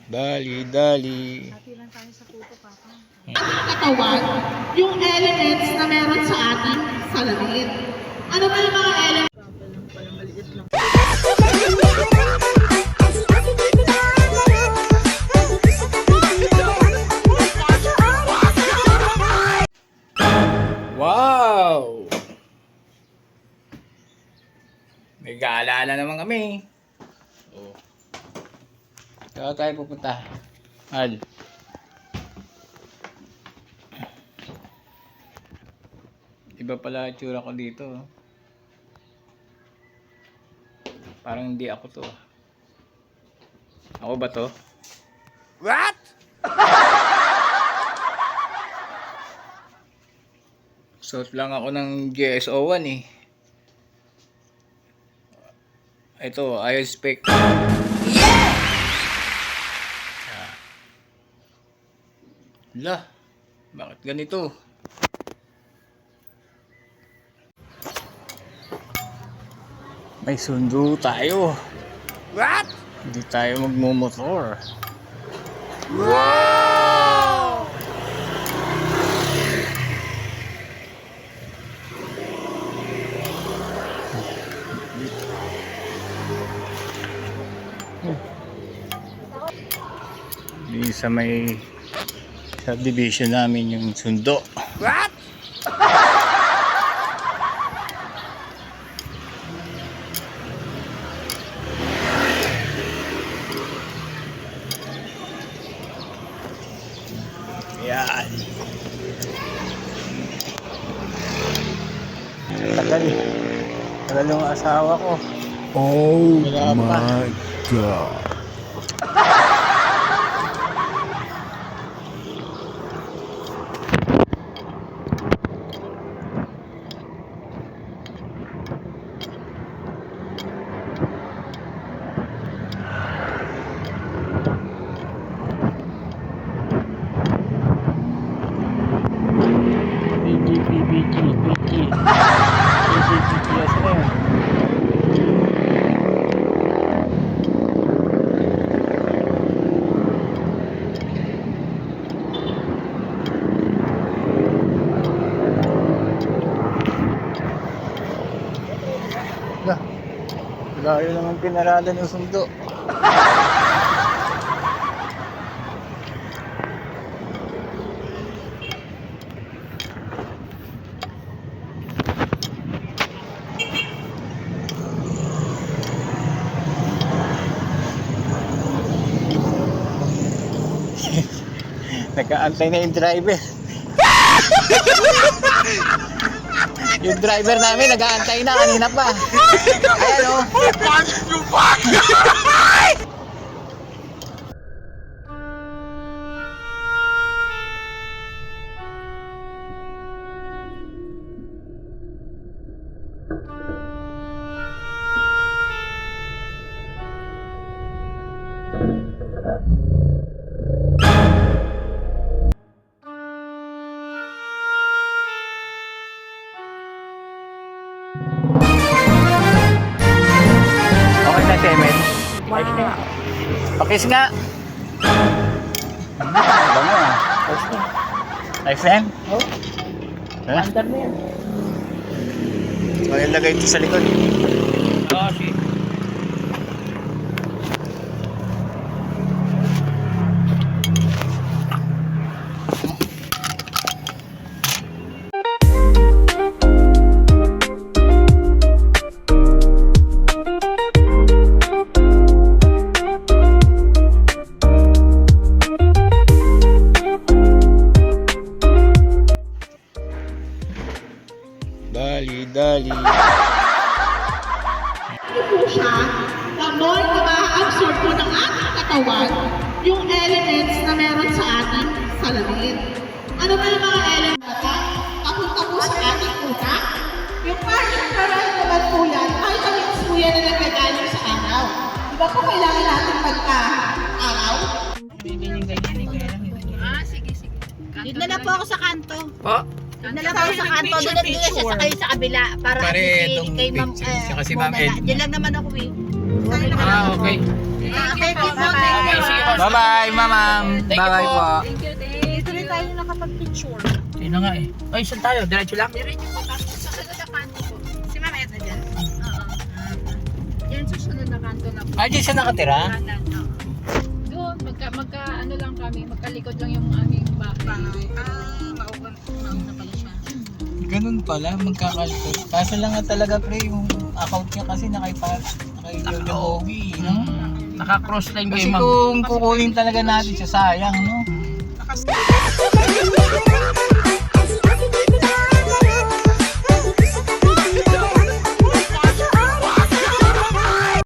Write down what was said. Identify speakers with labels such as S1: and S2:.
S1: Dali.
S2: Hati lang tayo sa puto, Papa.
S3: Katawan, yung elements na meron sa ating salamin. Ano ba yung mga elements?
S2: Papa lang pala, maliit lang.
S1: Wow! May gaalala naman kami. Oh. Saan tayo pupunta? Al. Iba pala itsura ko dito. Oh. Parang hindi ako to. Ako ba to? What? Suot lang ako ng GSO1 eh. Ito, ayos spec. Lah, bakit ganito? May sundo tayo. What? Hindi tayo magmumotor. Wow! Di sa may subdivision namin yung sundo. What? Yan. Tagal yung asawa ko.
S4: Oh
S1: Wala pa.
S4: my God.
S1: BG. Asan na yun? Layo naman pinaralan ng sundo. Nag-aantay na yung driver. Yung driver namin nag-aantay na kanina pa. Ayan o. Okay na, Temen. Pakis nga. Bango ah. Ayos na yan? Oo. Andar na yan. May lagay ito sa likod. Oo, shit. Dali.
S3: Ano po siya? The more na ma-absorb po ng ating katawan, yung elements na meron sa ating salamin. Ano ba yung mga elements? Papunta po sa ating utak. Yung partial naman po yan, vitamins po yan na nagagaling sa araw. Di ba po kailangan natin pagka-araw?
S2: Sige.
S5: Doon na lang po ako sa kanto.
S1: Po?
S5: Doon na lang ako sa kanto. Doon na siya sa kayo sa kabila. Para
S1: Pare,
S5: kay
S1: itong
S5: Ma'am
S1: picture, saka si Ma'am
S5: Mona
S1: Ed.
S5: na. Diyan lang naman ako eh.
S1: Ah, okay.
S5: Okay,
S1: Okay, sige po. Bye-bye, mamam.
S6: Thank you
S1: Bye-bye
S6: po.
S1: po.
S2: Thank you, thank
S5: Dito rin tayo nakapag-picture.
S6: Yun na nga eh. Ay, saan tayo? Diretso lang?
S5: Diretso po, tapos sa sunod na kanto po. Si Mama Edna dyan? Oo. Yan sa sunod na kanto na po.
S6: Ay, dyan siya nakatira?
S5: Kanan, oo.
S2: Doon, ano lang kami, magkalikod lang yung aming bahay.
S5: Mauna pala siya.
S1: Ganun pala, magkakalikot. Kaso lang nga talaga pre, yung account niya kasi nakailogi, no?
S6: Naka-cross line
S1: Kasi
S6: kayo, ma'am.
S1: kung kukunin talaga natin siya, sayang, no?